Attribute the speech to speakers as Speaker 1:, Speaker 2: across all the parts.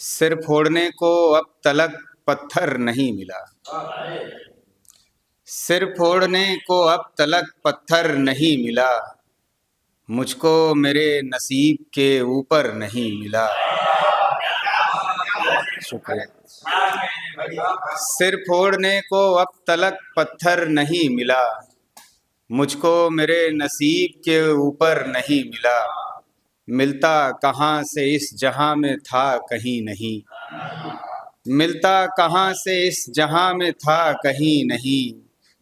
Speaker 1: सिर फोड़ने को अब तलक पत्थर नहीं मिला। सिर फोड़ने को अब तलक पत्थर नहीं मिला। मुझको मेरे नसीब के ऊपर नहीं मिला। शुक्रिया। सिर फोड़ने को अब तलक पत्थर नहीं मिला। मुझको मेरे नसीब के ऊपर नहीं मिला। मिलता कहाँ से इस जहां में था कहीं नहीं। मिलता कहाँ से इस जहां में था कहीं नहीं।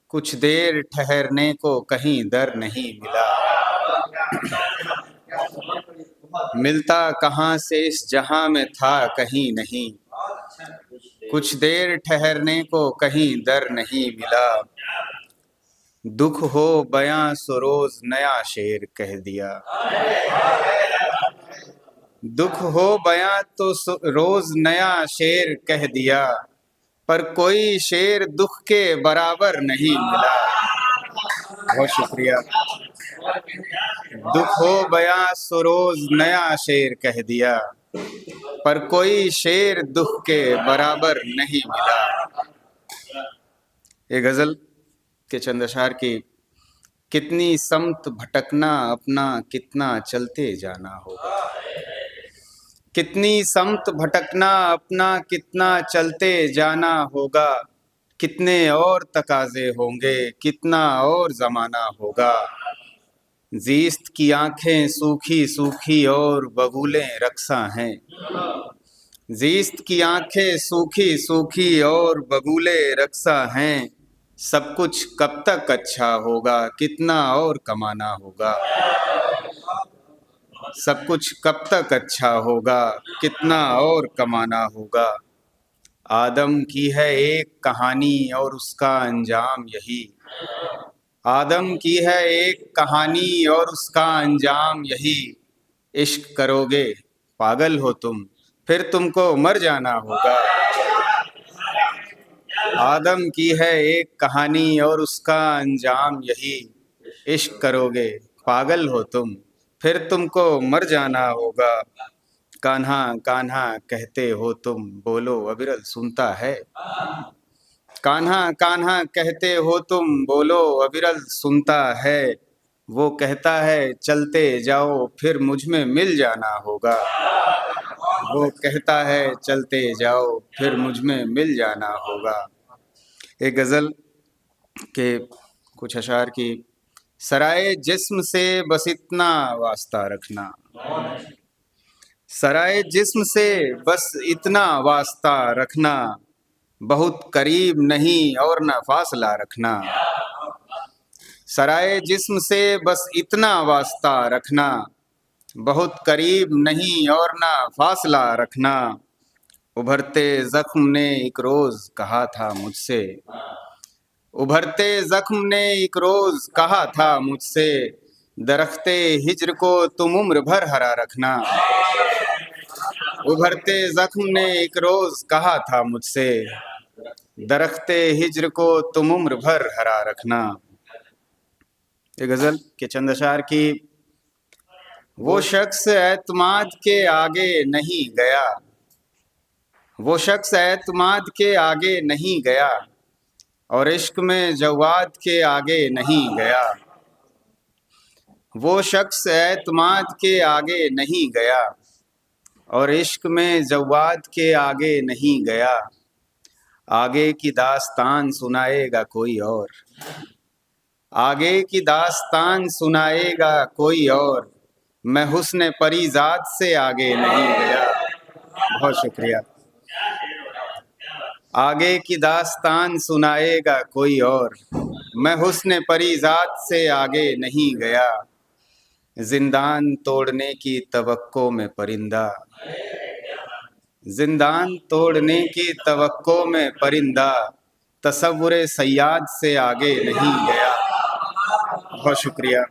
Speaker 1: कुछ देर ठहरने को कहीं दर नहीं मिला। मिलता कहाँ से इस जहां में था कहीं नहीं। कुछ देर ठहरने को कहीं दर नहीं मिला। दुख हो बयां सो रोज नया शेर कह दिया। दुख हो बयां तो रोज नया शेर कह दिया। पर कोई शेर दुख के बराबर नहीं मिला। बहुत शुक्रिया। दुख हो बयां सो रोज नया शेर कह दिया। पर कोई शेर दुख के बराबर नहीं मिला। ये गजल के चंद अशार की कितनी समत भटकना अपना कितना चलते जाना होगा। कितनी समत भटकना अपना कितना चलते जाना होगा। कितने और तकाजे होंगे कितना और जमाना होगा। जीस्त की आंखें सूखी सूखी और बबूलें रक्सा हैं। जीस्त की आंखें सूखी सूखी और बबूले रक्सा हैं। सब कुछ कब तक अच्छा होगा कितना और कमाना होगा। सब कुछ कब तक अच्छा होगा कितना और कमाना होगा। आदम की है एक कहानी और उसका अंजाम यही। आदम की है एक कहानी और उसका अंजाम यही। इश्क करोगे पागल हो तुम फिर तुमको मर जाना होगा। आदम की है एक कहानी और उसका अंजाम यही। इश्क करोगे पागल हो तुम फिर तुमको मर जाना होगा। कान्हा कान्हा कहते हो तुम बोलो अविरल सुनता है। कान्हा कान्हा कहते हो तुम बोलो अविरल सुनता है। वो कहता है चलते जाओ फिर मुझ में मिल जाना होगा। वो कहता है चलते जाओ फिर मुझ में मिल जाना होगा। एक गज़ल के कुछ अशार की सराय जिस्म से बस इतना वास्ता रखना। सराय जिस्म से बस इतना वास्ता रखना। बहुत करीब नहीं और न फासला रखना। सराय जिस्म से बस इतना वास्ता रखना। बहुत करीब नहीं और न फासला रखना। उभरते जख्म ने एक रोज कहा था मुझसे। उभरते जख्म ने एक रोज कहा था मुझसे। दरख्ते हिज्र को तुम उम्र भर हरा रखना। उभरते जख्म ने एक रोज कहा था मुझसे। दरख्ते हिज्र को तुम उम्र भर हरा रखना। ये गजल के चंद अशार की वो शख्स एतमाद के आगे नहीं गया। वो शख्स एतमाद के आगे नहीं गया। और इश्क में जवाद के आगे नहीं गया। वो शख्स एतमाद के आगे नहीं गया। और इश्क में जवाद के आगे नहीं गया। आगे की दास्तान सुनाएगा कोई और। आगे की दास्तान सुनाएगा कोई और। मैं हुस्न परीजात से आगे नहीं गया। बहुत शुक्रिया। आगे की दास्तान सुनाएगा कोई और। मैं हुस्न परीजात से आगे नहीं गया। जिंदान तोड़ने की तवक्को में परिंदा। जिंदान तोड़ने की तवक्को में परिंदा। तसव्वुरे सयाद से आगे नहीं गया। बहुत शुक्रिया।